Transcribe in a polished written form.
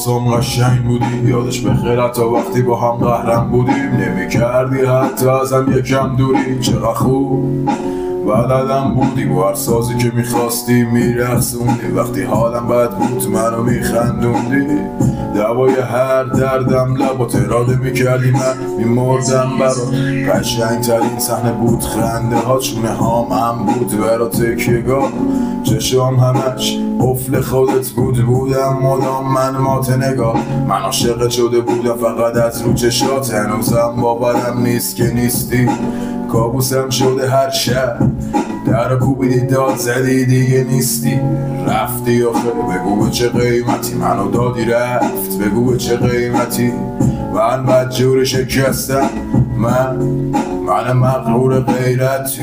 واسم قشنگ بودی، یادش بخیر حتی وقتی با هم قهرم بودیم. نمی کردی حتی ازم یکم دوری، چقدر خوب بلدم بودی با هر سازی که میخواستی میرقصوندی. وقتی حالم بد بود منو میخندوندی، دوای هر دردم لبات اراده میکردی، من میمردم برات. قشنگ ترین صحنه بود خنده ها، چونه هام هم بود برا تکیهگاه، چشام همش قفل خودت بود. بودم مدام من مات نگاه، من عاشقت شده بودم فقط از رو چشات. هنوزم باورم نیست که نیستی، کابوسم شده هر شب. در کوبیدی داد زدی دیگه نیستی، رفتی آخه بگو به چه قیمتی منو دادی رفت. بگو به چه قیمتی من بدجور شکستم، من مغرور غیرتی.